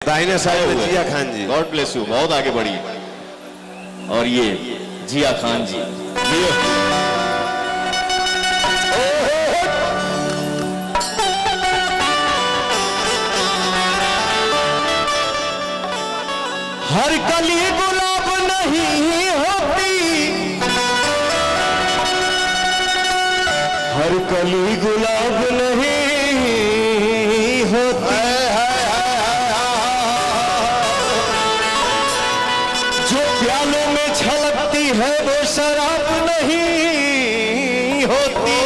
दाहिने साइड में जिया खान जी। God bless you, बहुत आगे बढ़ी। और ये जिया खान जी, हर कली गुलाब नहीं होती, हर कली गुलाब नहीं होती, जो प्यालों में छलकती है वो शराब नहीं होती,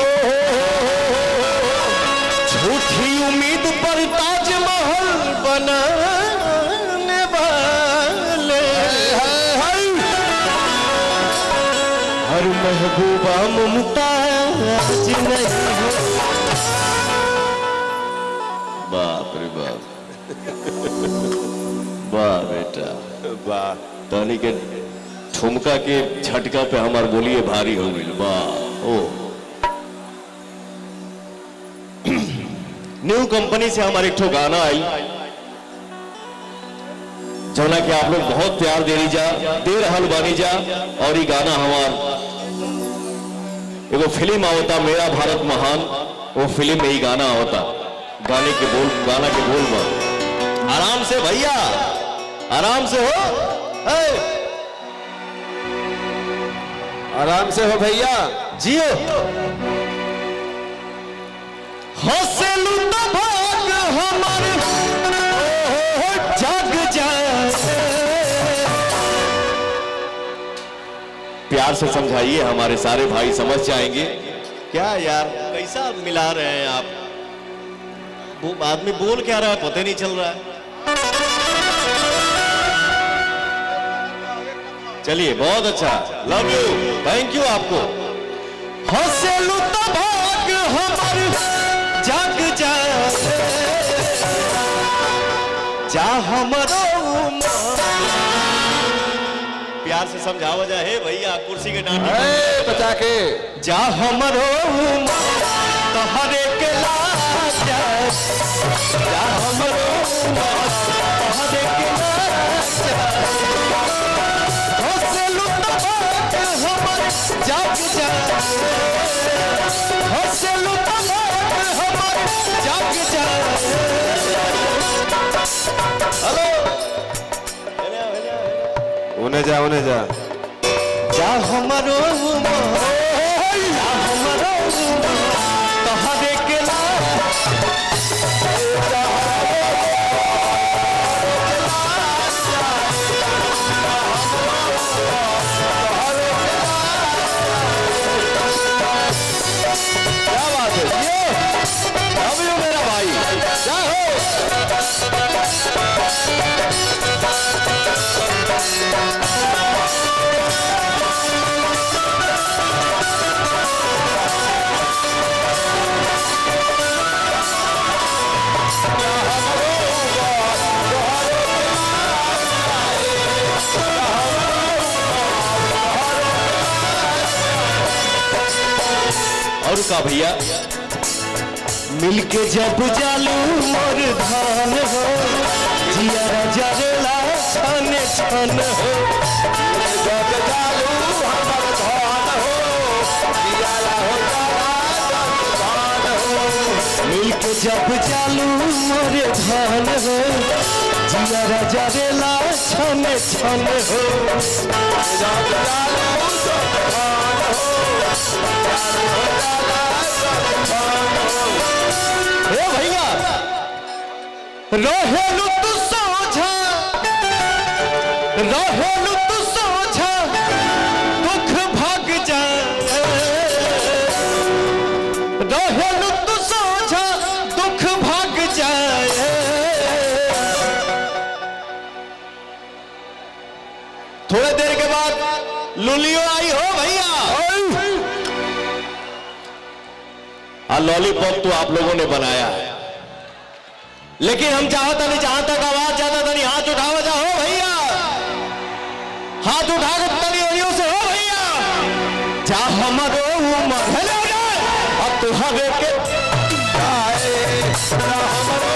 झूठी उम्मीद पर ताजमहल बना हर महबूबा मुमताज नहीं हो। बाप रे बाप, वाह बेटा वाह। तनी के ठुमका के झटका पे हमार बोलिए भारी हो गई। वाह। ओ न्यू कंपनी से हमारे एक ठो गाना आई, जोना कि आप लोग बहुत प्यार दे जा, दे रहल बानी जा। और ये गाना हमार एगो फिल्म आवता मेरा भारत महान, वो फिल्म में ही गाना आवता। गाना के बोल में आराम से भैया, आराम से हो, आराम से हो भैया, जियो। हौसलू तो भाग हमारे जग जाए। प्यार से समझाइए, हमारे सारे भाई समझ जाएंगे। क्या यार कैसा मिला रहे हैं आप, वो आदमी बोल क्या रहा है पता नहीं चल रहा है। चलिए बहुत अच्छा, लव यू, थैंक यू आपको। हौसलू तो भाग हमारे जग जाए, जा हमारो प्यार से समझावा जाए। हे भैया कुर्सी के डांट बचा के जा हमरो तोहरे के लाज जाए, जा हमरो तोहरे के लाज जाए। हौसलू तो भाग हमारे जग जाए, हौसलू तो भाग हमारे जग जाए। हेलो, उन्हें जा, उन्हें जा, जा हमरो जा हमरो तोहरे के क्या बात है, लव यू मेरा भाई, क्या हो। और का भैया, मिलके जब जालू मोर धान हो, जिया जरेला छन छन हो, जब जालू हमर धान हो, जिया मिलके जब जालू मोर धान हो, जिया जरेला छन छन हो, जब जालू धान हो, हे भैया रहेलू तू सोझा, रहेलू तू सोझा, दुख भाग जाए। रहेलू तू सोझा, दुख भाग जाए। थोड़ी देर के बाद लुलियो आई हो भैया। लॉलीपॉप तो आप लोगों ने बनाया है, लेकिन हम चाहता नहीं, जहां तक आवाज जाता था नहीं, हाथ उठावा जा हो भैया, हाथ उठा के तलियों से हो भैया। जा हमारो उमर अब तुहरे के आए, जा हमारो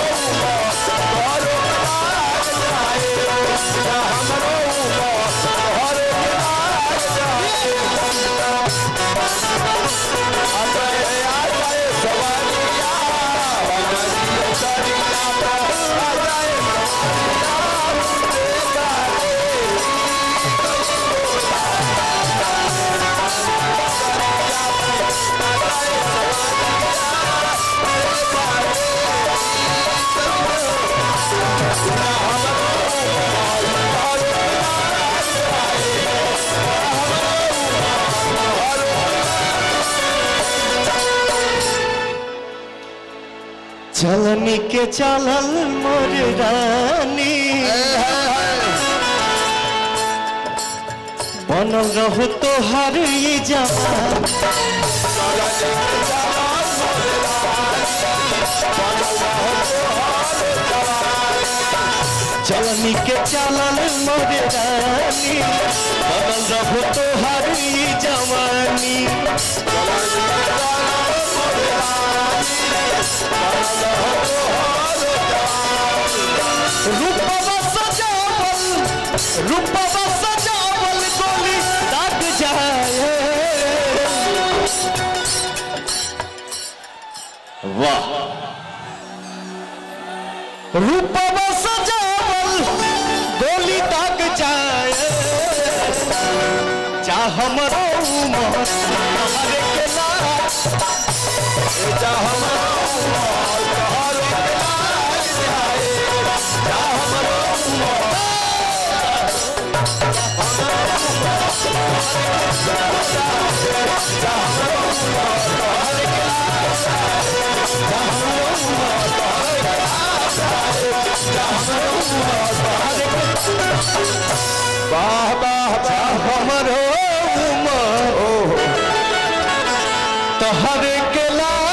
चलनी के चलल मोर रानी बनल रहो तोहर ये जवान चलनी के चलल मोर रानी बनल रहो तोहर ये जवानी रूपवा सजावल गोली दाग जाए वाह रूपवा सजावल गोली दाग जाए जा हमरो उमर हमारे के लाज जा हमरो उमर हमारे के लाज जाए जा हमरो उमर वाह वाह जा हमरो उमर तोहरे के लाज